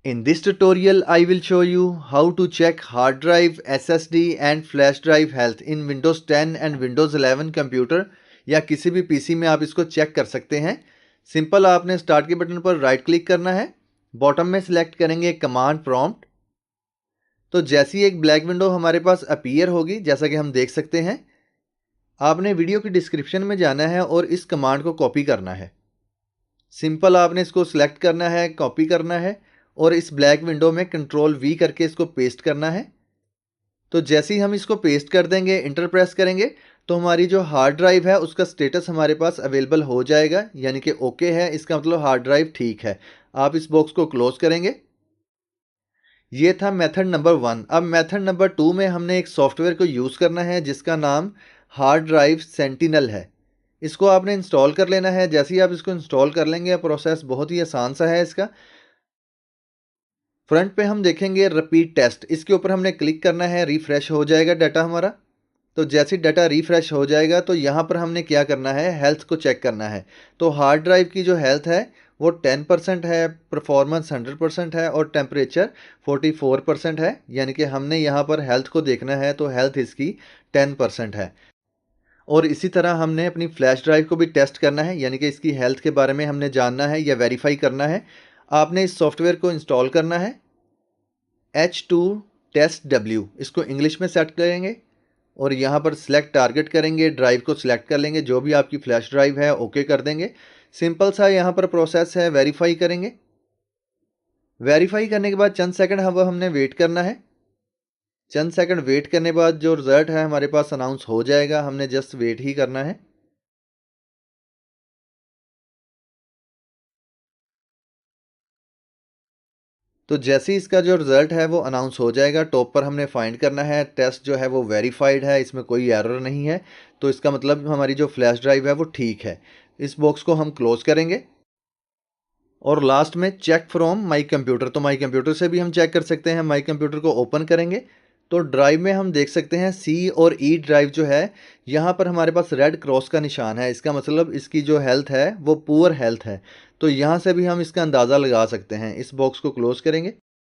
In this tutorial, I will show you how to check hard drive, SSD and flash drive health in Windows 10 and Windows 11 computer या किसी भी PC में आप इसको check कर सकते हैं। सिंपल आपने स्टार्ट के बटन पर राइट क्लिक करना है, बॉटम में सिलेक्ट करेंगे कमांड प्रॉम्प्ट। तो जैसी एक ब्लैक विंडो हमारे पास अपीयर होगी, जैसा कि हम देख सकते हैं, आपने वीडियो की डिस्क्रिप्शन में जाना है और इस कमांड को कॉपी करना है। सिंपल आपने इसको सिलेक्ट करना है, कॉपी करना है और इस ब्लैक विंडो में कंट्रोल वी करके इसको पेस्ट करना है। तो जैसे ही हम इसको पेस्ट कर देंगे, इंटर प्रेस करेंगे, तो हमारी जो हार्ड ड्राइव है उसका स्टेटस हमारे पास अवेलेबल हो जाएगा, यानी कि ओके है। इसका मतलब हार्ड ड्राइव ठीक है। आप इस बॉक्स को क्लोज करेंगे। ये था मेथड नंबर 1। अब मेथड नंबर 2 में हमने एक सॉफ्टवेयर को यूज़ करना है जिसका नाम हार्ड ड्राइव सेंटिनल है। इसको आपने इंस्टॉल कर लेना है। जैसे ही आप इसको इंस्टॉल कर लेंगे, प्रोसेस बहुत ही आसान सा है इसका। फ्रंट पे हम देखेंगे रिपीट टेस्ट, इसके ऊपर हमने क्लिक करना है, रिफ्रेश हो जाएगा डाटा हमारा। तो जैसे डाटा रिफ्रेश हो जाएगा तो यहाँ पर हमने क्या करना है, हेल्थ को चेक करना है। तो हार्ड ड्राइव की जो हेल्थ है वो 10% है, परफॉर्मेंस 100% है और टेम्परेचर 44% है। यानी कि हमने यहाँ पर हेल्थ को देखना है, तो हेल्थ इसकी 10% है। और इसी तरह हमने अपनी फ्लैश ड्राइव को भी टेस्ट करना है, यानी कि इसकी हेल्थ के बारे में हमने जानना है या वेरीफाई करना है। आपने इस सॉफ्टवेयर को इंस्टॉल करना है, H2 टेस्ट W, इसको इंग्लिश में सेट करेंगे और यहाँ पर सिलेक्ट टारगेट करेंगे, ड्राइव को सिलेक्ट कर लेंगे, जो भी आपकी फ्लैश ड्राइव है ओके कर देंगे। सिंपल सा यहाँ पर प्रोसेस है, वेरीफाई करेंगे। वेरीफाई करने के बाद चंद सेकंड हमने वेट करना है। चंद सेकंड वेट करने के बाद जो रिज़ल्ट है हमारे पास अनाउंस हो जाएगा, हमने जस्ट वेट ही करना है। तो जैसे ही इसका जो रिज़ल्ट है वो अनाउंस हो जाएगा, टॉप पर हमने फाइंड करना है टेस्ट जो है वो वेरीफाइड है, इसमें कोई एरर नहीं है। तो इसका मतलब हमारी जो फ्लैश ड्राइव है वो ठीक है। इस बॉक्स को हम क्लोज करेंगे और लास्ट में चेक फ्रॉम माई कंप्यूटर, तो माई कंप्यूटर से भी हम चेक कर सकते हैं। माई कंप्यूटर को ओपन करेंगे तो ड्राइव में हम देख सकते हैं सी और ई ड्राइव जो है, यहाँ पर हमारे पास रेड क्रॉस का निशान है। इसका मतलब इसकी जो हेल्थ है वो पुअर हेल्थ है। तो यहाँ से भी हम इसका अंदाज़ा लगा सकते हैं। इस बॉक्स को क्लोज करेंगे।